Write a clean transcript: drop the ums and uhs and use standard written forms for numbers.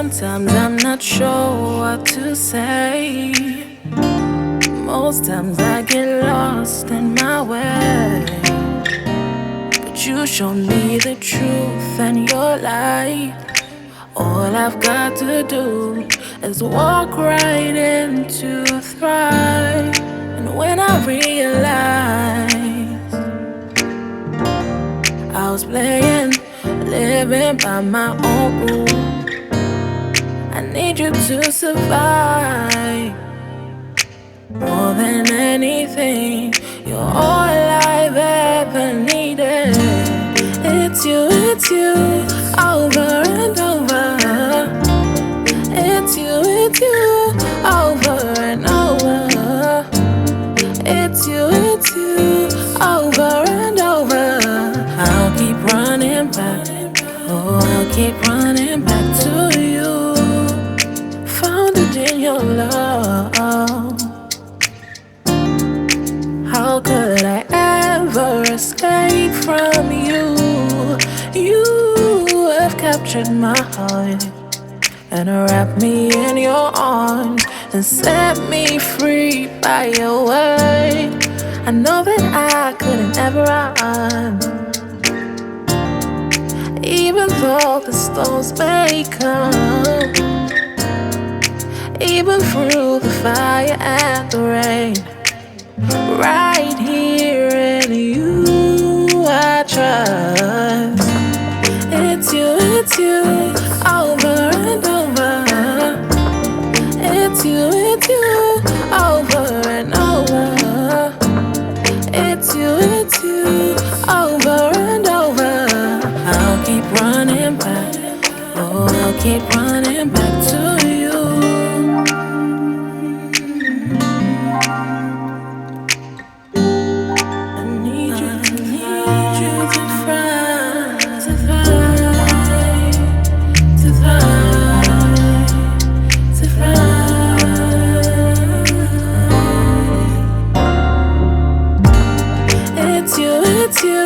Sometimes I'm not sure what to say. Most times I get lost in my way. But you show me the truth and your light. All I've got to do is walk right into thrive. And when I realize I was playing, living by my own rules, I need you to survive. More than anything, you're all I've ever needed. It's you, over and over. It's you, over and over. It's you, over and over. I'll keep running back, oh, I'll keep running back to you. Found it in your love. How could I ever escape from you? You have captured my heart and wrapped me in your arms and set me free by your word. I know that I couldn't ever run, even though the storms may come, even through the fire and the rain. Right here in you I trust. It's you, over and over. It's you, over and over. It's you, over and over. I'll keep running back, oh, I'll keep running back to you. It's you,